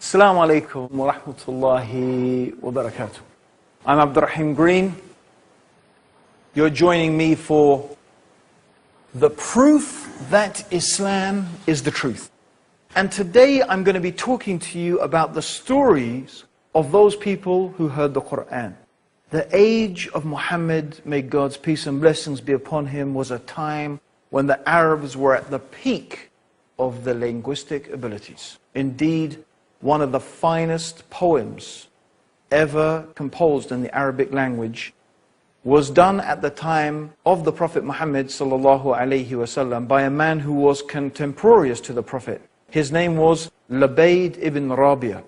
Assalamu alaikum wa rahmatullahi wa barakatuh. I'm Abdurahim Grin. You're joining me for the proof that Islam is the truth. And today I'm going to be talking to you about the stories of those people who heard the Quran. The age of Muhammad, may God's peace and blessings be upon him, was a time when the Arabs were at the peak of their linguistic abilities. Indeed, one of the finest poems ever composed in the Arabic language was done at the time of the Prophet Muhammad sallallahu alaihi wasallam by a man who was contemporaneous to the Prophet. His name was Labayd ibn Rabia.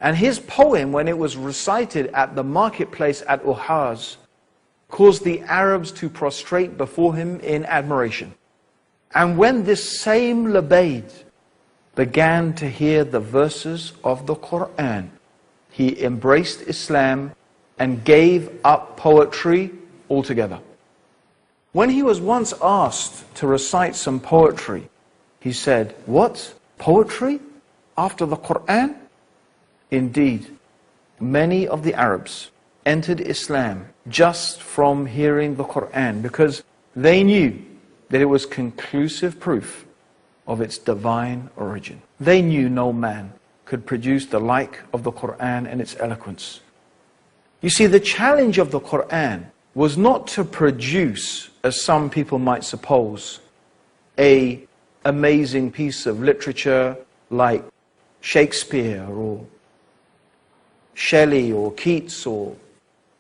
And his poem, when it was recited at the marketplace at Uhaz, caused the Arabs to prostrate before him in admiration. And when this same Labayd began to hear the verses of the Quran, he embraced Islam and gave up poetry altogether. When he was once asked to recite some poetry, he said, "What? Poetry after the Quran?" Indeed, many of the Arabs entered Islam just from hearing the Quran because they knew that it was conclusive proof of its divine origin. They knew no man could produce the like of the Quran and its eloquence. You see, the challenge of the Quran was not to produce, as some people might suppose, an amazing piece of literature like Shakespeare or Shelley or Keats or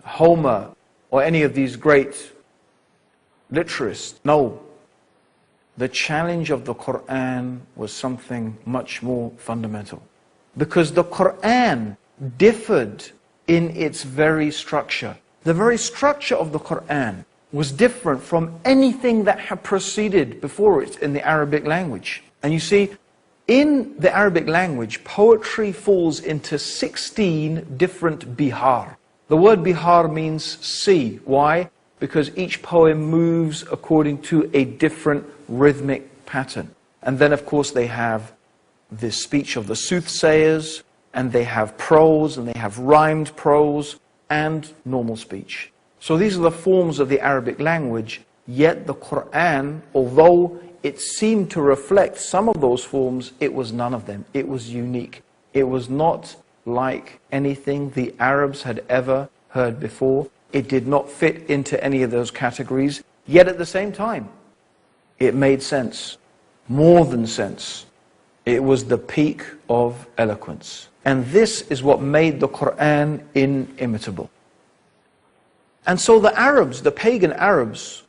Homer or any of these great literasts. No. The challenge of the Quran was something much more fundamental. Because the Quran differed in its very structure. The very structure of the Quran was different from anything that had preceded before it in the Arabic language. And you see, in the Arabic language, poetry falls into 16 different bihar. The word bihar means sea. Why? Because each poem moves according to a different rhythmic pattern. And then of course they have the speech of the soothsayers, and they have prose, and they have rhymed prose, and normal speech. So these are the forms of the Arabic language, yet the Quran, although it seemed to reflect some of those forms, it was none of them. It was unique. It was not like anything the Arabs had ever heard before. It did not fit into any of those categories, yet at the same time, it made sense, more than sense. It was the peak of eloquence. And this is what made the Quran inimitable. And so the Arabs, the pagan Arabs,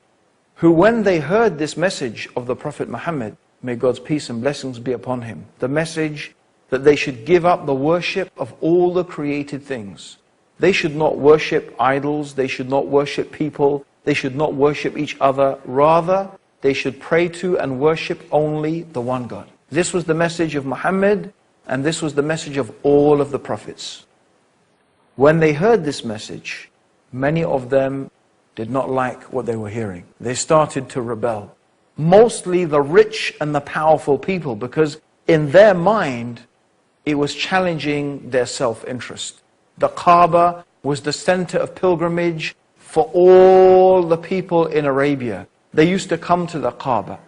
who when they heard this message of the Prophet Muhammad, may God's peace and blessings be upon him, the message that they should give up the worship of all the created things. They should not worship idols, they should not worship people, they should not worship each other. Rather, they should pray to and worship only the one God. This was the message of Muhammad, and this was the message of all of the prophets. When they heard this message, many of them did not like what they were hearing. They started to rebel. Mostly the rich and the powerful people, because in their mind, it was challenging their self-interest. The Kaaba was the center of pilgrimage for all the people in Arabia. They used to come to the Kaaba.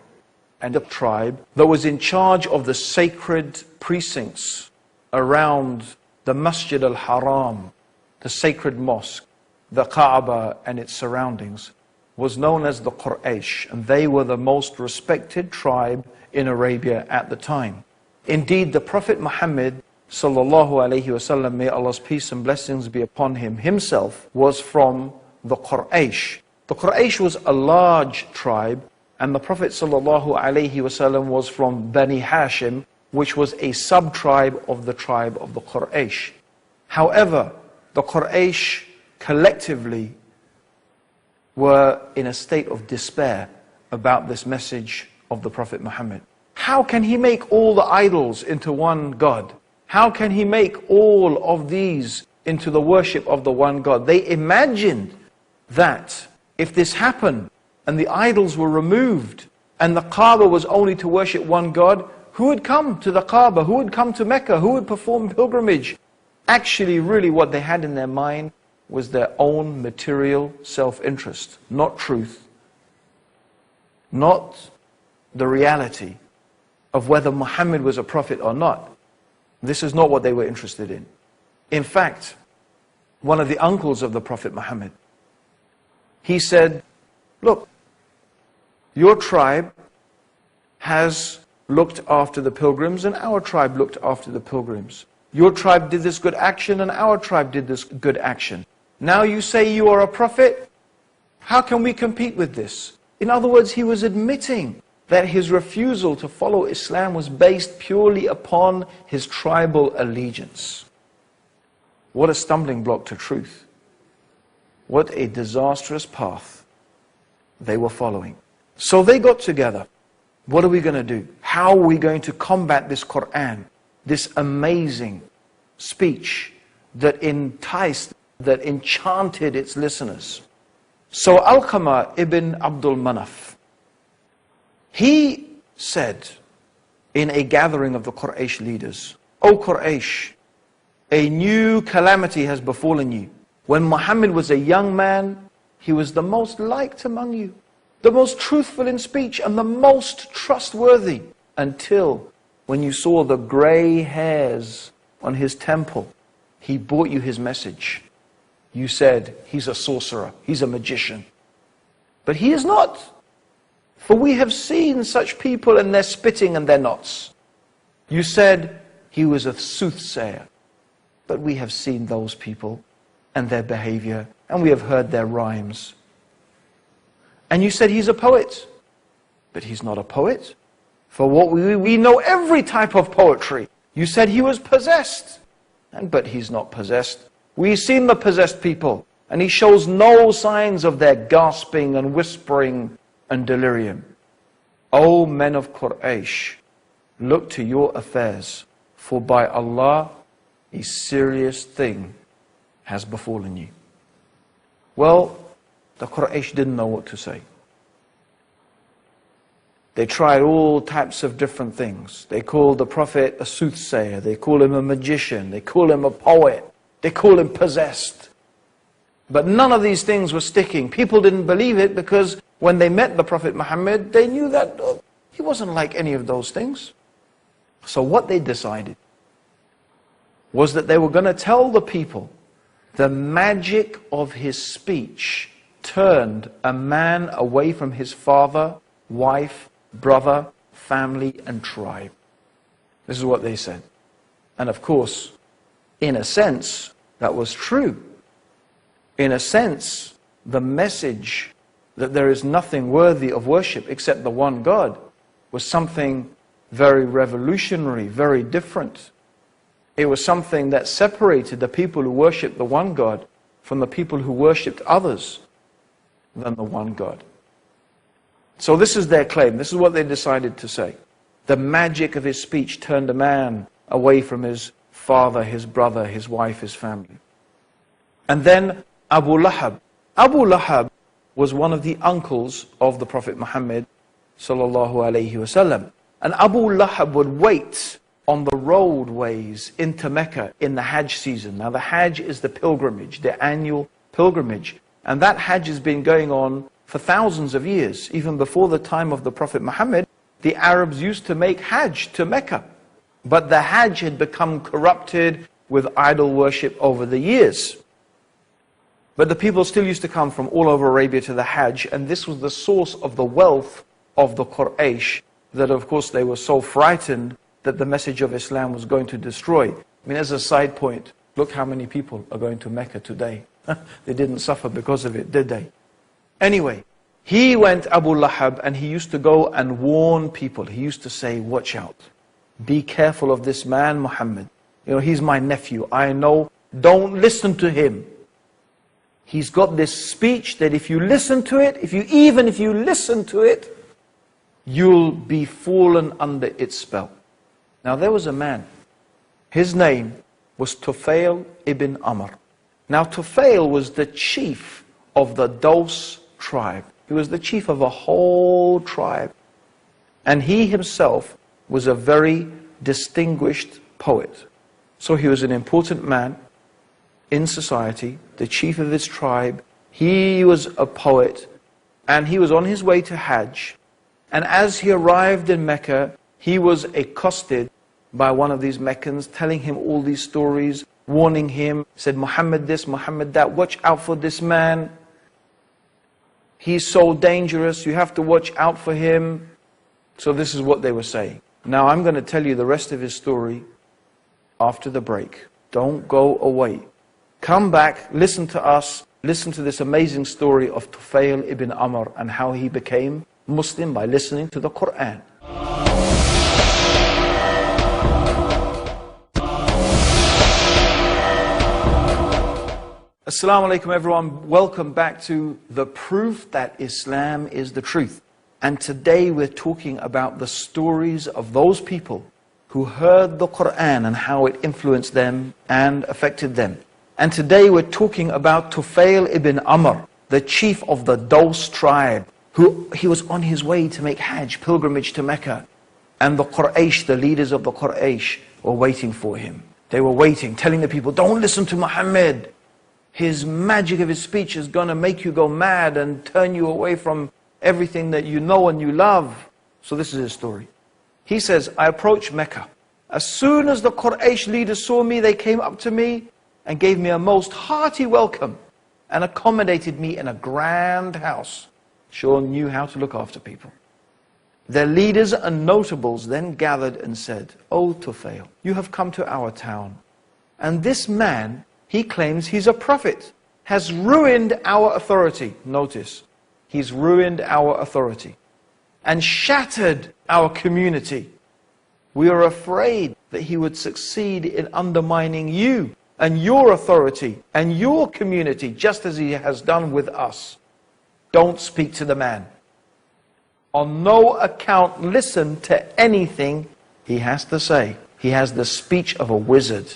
And a tribe that was in charge of the sacred precincts around the Masjid al-Haram, the sacred mosque, the Kaaba and its surroundings, was known as the Quraysh, and they were the most respected tribe in Arabia at the time. Indeed, the Prophet Muhammad sallallahu alaihi wasallam, may Allah's peace and blessings be upon him, himself was from the Quraysh. The Quraysh was a large tribe, and the Prophet ﷺ was from Bani Hashim, which was a sub-tribe of the tribe of the Quraysh. However, the Quraysh collectively were in a state of despair about this message of the Prophet Muhammad. How can he make all the idols into one God? How can he make all of these into the worship of the one God? They imagined that if this happened, and the idols were removed, and the Kaaba was only to worship one God, who would come to the Kaaba, who would come to Mecca, who would perform pilgrimage. Actually, really what they had in their mind was their own material self-interest, not truth, not the reality of whether Muhammad was a prophet or not. This is not what they were interested in. In fact, one of the uncles of the Prophet Muhammad, he said, look, your tribe has looked after the pilgrims and our tribe looked after the pilgrims. Your tribe did this good action and our tribe did this good action. Now you say you are a prophet? How can we compete with this? In other words, he was admitting that his refusal to follow Islam was based purely upon his tribal allegiance. What a stumbling block to truth. What a disastrous path they were following. So they got together. What are we going to do? How are we going to combat this Quran, this amazing speech that enticed, that enchanted its listeners? So Alqamah ibn Abdul Manaf, he said in a gathering of the Quraysh leaders, O Quraysh, a new calamity has befallen you. When Muhammad was a young man, he was the most liked among you, the most truthful in speech and the most trustworthy, until when you saw the grey hairs on his temple, he brought you his message. You said, he's a sorcerer, he's a magician. But he is not. For we have seen such people and their spitting and their knots. You said he was a soothsayer. But we have seen those people and their behavior, and we have heard their rhymes. And you said he's a poet. But he's not a poet. For what we know every type of poetry. You said he was possessed. But he's not possessed. We've seen the possessed people, and he shows no signs of their gasping and whispering and delirium. O men of Quraysh, look to your affairs, for by Allah, a serious thing has befallen you. Well, the Quraysh didn't know what to say. They tried all types of different things. They called the Prophet a soothsayer, they called him a magician, they called him a poet, they called him possessed. But none of these things were sticking. People didn't believe it because when they met the Prophet Muhammad, they knew that he wasn't like any of those things. So what they decided was that they were going to tell the people the magic of his speech turned a man away from his father, wife, brother, family, and tribe. This is what they said. And of course, in a sense, that was true. In a sense, the message that there is nothing worthy of worship except the one God was something very revolutionary, very different. It was something that separated the people who worshipped the one God from the people who worshipped others than the one God. So this is their claim. This is what they decided to say. The magic of his speech turned a man away from his father, his brother, his wife, his family. And then Abu Lahab. Abu Lahab was one of the uncles of the Prophet Muhammad sallallahu alaihi wasallam. And Abu Lahab would wait on the roadways into Mecca in the Hajj season. Now the Hajj is the pilgrimage, the annual pilgrimage. And that Hajj has been going on for thousands of years. Even before the time of the Prophet Muhammad, the Arabs used to make Hajj to Mecca. But the Hajj had become corrupted with idol worship over the years. But the people still used to come from all over Arabia to the Hajj, and this was the source of the wealth of the Quraysh, that of course they were so frightened that the message of Islam was going to destroy. I mean, as a side point, look how many people are going to Mecca today. They didn't suffer because of it, did they? Anyway, he went, Abu Lahab, and he used to go and warn people. He used to say, watch out. Be careful of this man, Muhammad. You know, he's my nephew. I know, don't listen to him. He's got this speech that if you listen to it, even if you listen to it, you'll be fallen under its spell. Now there was a man. His name was Tufail ibn Amr. Now Tufail was the chief of the Daws tribe. He was the chief of a whole tribe. And he himself was a very distinguished poet. So he was an important man in society, the chief of his tribe. He was a poet, and he was on his way to Hajj. And as he arrived in Mecca, he was accosted by one of these Meccans, telling him all these stories, warning him, said, Muhammad this, Muhammad that, watch out for this man. He's so dangerous, you have to watch out for him. So this is what they were saying. Now I'm going to tell you the rest of his story after the break. Don't go away. Come back, listen to us, listen to this amazing story of Tufail ibn Amr and how he became Muslim by listening to the Quran. Assalamu alaikum everyone, welcome back to The Proof That Islam is the Truth. And today we're talking about the stories of those people who heard the Quran and how it influenced them and affected them. And today we're talking about Tufail ibn Amr, the chief of the Daws tribe, he was on his way to make Hajj, pilgrimage to Mecca. And the Quraysh, the leaders of the Quraysh, were waiting for him. They were waiting, telling the people, don't listen to Muhammad. His magic of his speech is going to make you go mad and turn you away from everything that you know and you love. So this is his story. He says, I approached Mecca. As soon as the Quraysh leaders saw me, they came up to me and gave me a most hearty welcome and accommodated me in a grand house. Sure knew how to look after people. Their leaders and notables then gathered and said, O Tufail, you have come to our town, and this man, he claims he's a prophet, has ruined our authority. Notice, he's ruined our authority and shattered our community. We are afraid that he would succeed in undermining you and your authority and your community, just as he has done with us. Don't speak to the man. On no account listen to anything he has to say. He has the speech of a wizard,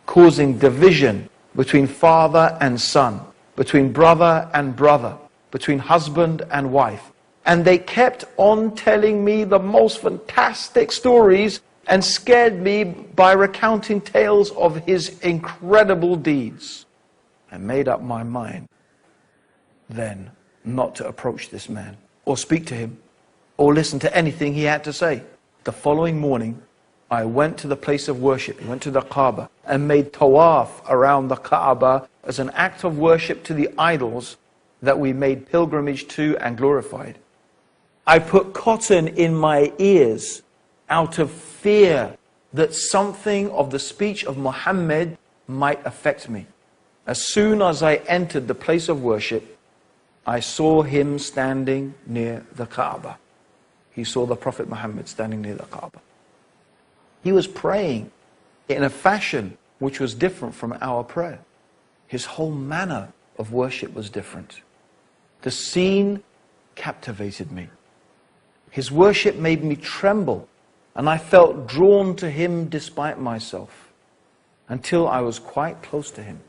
causing division between father and son, between brother and brother, between husband and wife. And they kept on telling me the most fantastic stories and scared me by recounting tales of his incredible deeds. I made up my mind then not to approach this man or speak to him or listen to anything he had to say. The following morning, I went to the place of worship, went to the Kaaba and made tawaf around the Kaaba as an act of worship to the idols that we made pilgrimage to and glorified. I put cotton in my ears out of fear that something of the speech of Muhammad might affect me. As soon as I entered the place of worship, I saw him standing near the Kaaba. He saw the Prophet Muhammad standing near the Kaaba. He was praying in a fashion which was different from our prayer. His whole manner of worship was different. The scene captivated me. His worship made me tremble, and I felt drawn to him despite myself, until I was quite close to him.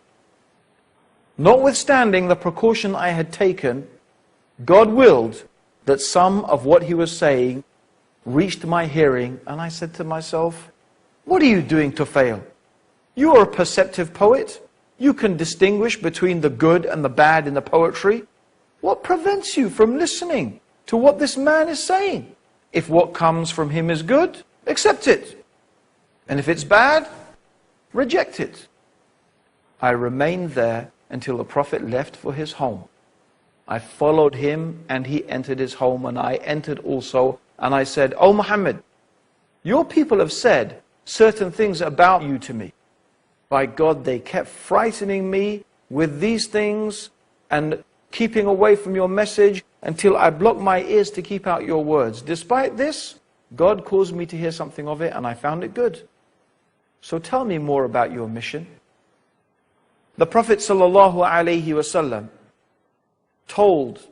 Notwithstanding the precaution I had taken, God willed that some of what he was saying reached my hearing, and I said to myself, what are you doing, Tufail? You are a perceptive poet. You can distinguish between the good and the bad in the poetry. What prevents you from listening to what this man is saying? If what comes from him is good, accept it. And if it's bad, reject it. I remained there until the Prophet left for his home. I followed him and he entered his home, and I entered also, and I said, O Muhammad, your people have said certain things about you to me. By God, they kept frightening me with these things and keeping away from your message until I blocked my ears to keep out your words. Despite this, God caused me to hear something of it, and I found it good. So tell me more about your mission. The Prophet ﷺ told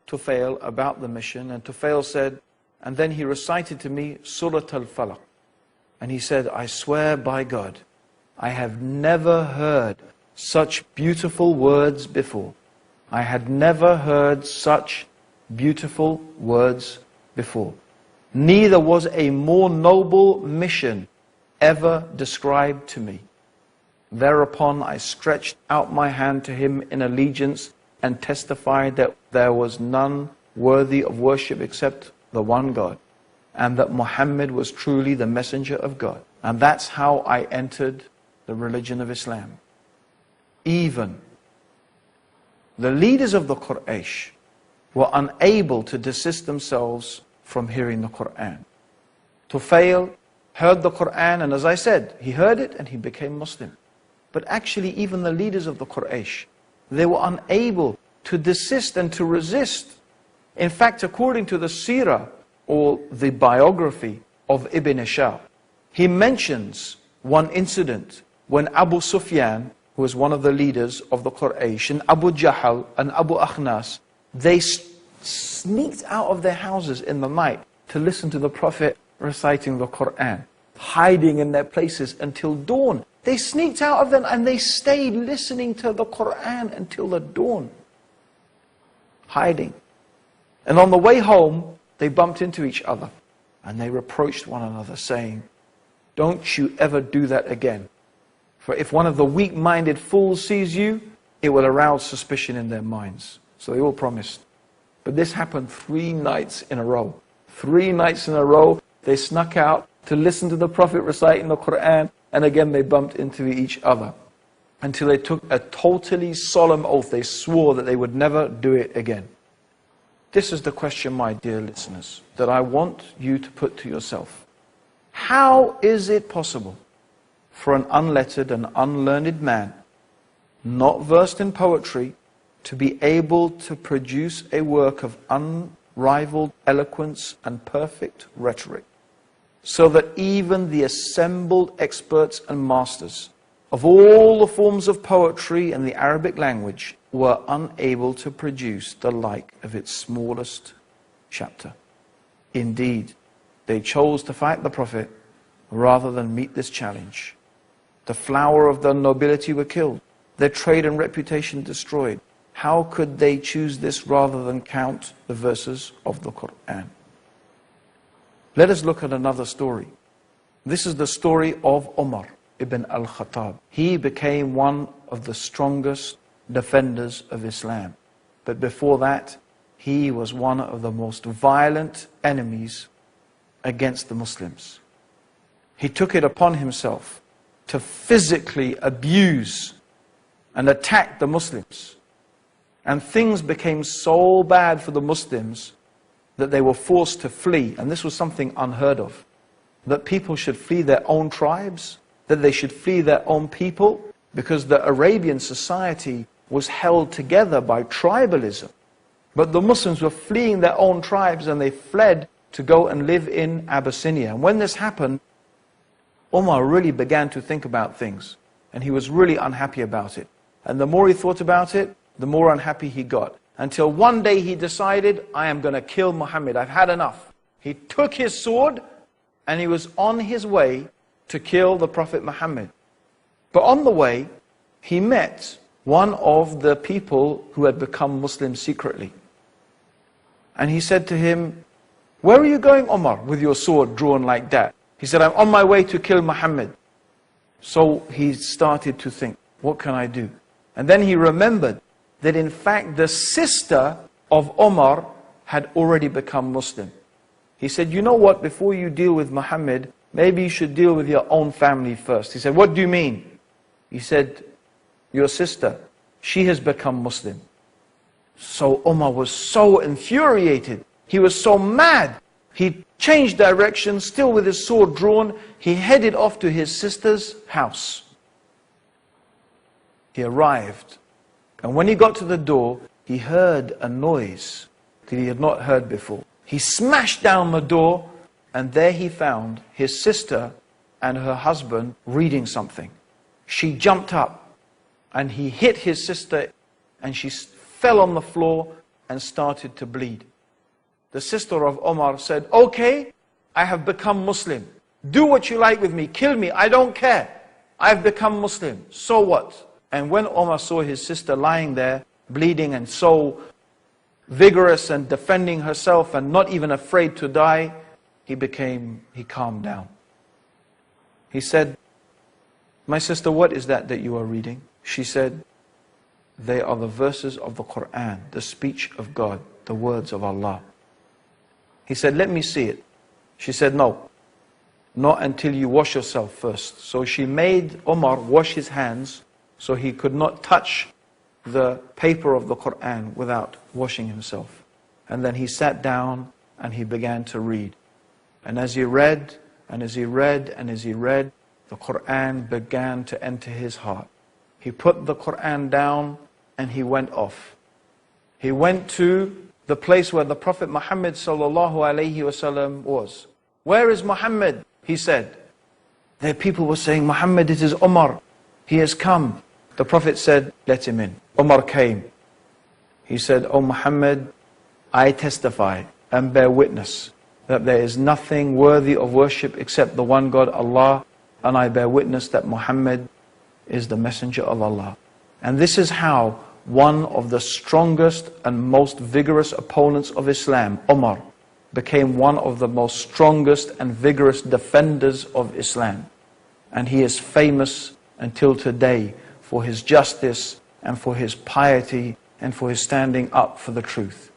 Tufail about the mission, and Tufail said, and then he recited to me Surah Al-Falaq. And he said, I swear by God, I have never heard such beautiful words before. I had never heard such beautiful words before. neither was a more noble mission ever described to me. Thereupon I stretched out my hand to him in allegiance and testified that there was none worthy of worship except the one God, and that Muhammad was truly the messenger of God. And that's how I entered the religion of Islam. Even the leaders of the Quraysh were unable to desist themselves from hearing the Quran. Tufail heard the Quran, and as I said, he heard it and he became Muslim. But actually even the leaders of the Quraysh, they were unable to desist and to resist. In fact, according to the seerah, or the biography of Ibn Ishaq, he mentions one incident when Abu Sufyan, who was one of the leaders of the Quraysh, and Abu Jahl and Abu Akhnas, they sneaked out of their houses in the night to listen to the Prophet reciting the Quran, hiding in their places until dawn. They sneaked out of them and they stayed listening to the Quran until the dawn, hiding. And on the way home, they bumped into each other and they reproached one another, saying, "Don't you ever do that again. For if one of the weak-minded fools sees you, it will arouse suspicion in their minds." So they all promised. But this happened 3 nights in a row. 3 nights in a row, they snuck out to listen to the Prophet reciting the Quran, and again they bumped into each other until they took a totally solemn oath. They swore that they would never do it again. This is the question, my dear listeners, that I want you to put to yourself. How is it possible for an unlettered and unlearned man, not versed in poetry, to be able to produce a work of unrivaled eloquence and perfect rhetoric, so that even the assembled experts and masters of all the forms of poetry and the Arabic language were unable to produce the like of its smallest chapter? Indeed, they chose to fight the Prophet rather than meet this challenge. The flower of the nobility were killed, their trade and reputation destroyed. How could they choose this rather than count the verses of the Quran? Let us look at another story. This is the story of Umar ibn al-Khattab. He became one of the strongest defenders of Islam. But before that, he was one of the most violent enemies against the Muslims. He took it upon himself to physically abuse and attack the Muslims. And things became so bad for the Muslims that they were forced to flee. And this was something unheard of. That people should flee their own tribes, that they should flee their own people, because the Arabian society was held together by tribalism. But the Muslims were fleeing their own tribes and they fled to go and live in Abyssinia. And when this happened, Umar really began to think about things. And he was really unhappy about it. And the more he thought about it, the more unhappy he got. Until one day he decided, I am going to kill Muhammad. I've had enough. He took his sword and he was on his way to kill the Prophet Muhammad. But on the way, he met one of the people who had become Muslim secretly. And he said to him, "Where are you going, Umar, with your sword drawn like that?" He said, "I'm on my way to kill Muhammad." So he started to think, what can I do? And then he remembered that in fact the sister of Umar had already become Muslim. He said, "You know what, before you deal with Muhammad, maybe you should deal with your own family first." He said, "What do you mean?" He said, "Your sister, she has become Muslim." So Umar was so infuriated. He was so mad. He changed direction, still with his sword drawn. He headed off to his sister's house. He arrived. And when he got to the door, he heard a noise that he had not heard before. He smashed down the door, and there he found his sister and her husband reading something. She jumped up, and he hit his sister, and she fell on the floor and started to bleed. The sister of Umar said, "Okay, I have become Muslim. Do what you like with me. Kill me. I don't care. I've become Muslim. So what?" And when Umar saw his sister lying there, bleeding and so vigorous and defending herself and not even afraid to die, he calmed down. He said, "My sister, what is that you are reading?" She said, "They are the verses of the Quran, the speech of God, the words of Allah." He said, "Let me see it." She said, "No, not until you wash yourself first." So she made Umar wash his hands so he could not touch the paper of the Quran without washing himself. And then he sat down and he began to read. And as he read, and as he read, and as he read, the Quran began to enter his heart. He put the Quran down and he went off. He went to the place where the Prophet Muhammad sallallahu alaihi wasallam was. "Where is Muhammad?" he said. There people were saying, "Muhammad, it is Umar. He has come." The Prophet said, "Let him in." Umar came. He said, "O Muhammad, I testify and bear witness that there is nothing worthy of worship except the one God, Allah, and I bear witness that Muhammad is the messenger of Allah." And this is how one of the strongest and most vigorous opponents of Islam, Umar, became one of the most strongest and vigorous defenders of Islam. And he is famous until today for his justice and for his piety and for his standing up for the truth.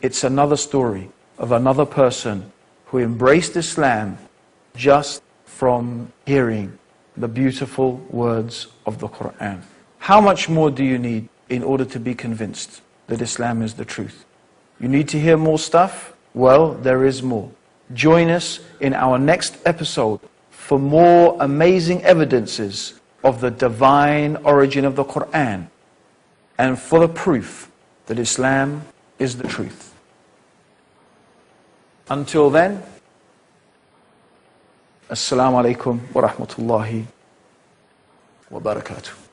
It's another story of another person who embraced Islam just from hearing the beautiful words of the Quran. How much more do you need in order to be convinced that Islam is the truth? You need to hear more stuff? Well, there is more. Join us in our next episode for more amazing evidences of the divine origin of the Quran and for the proof that Islam is the truth. Until then, Assalamu alaikum wa rahmatullahi wa barakatuh.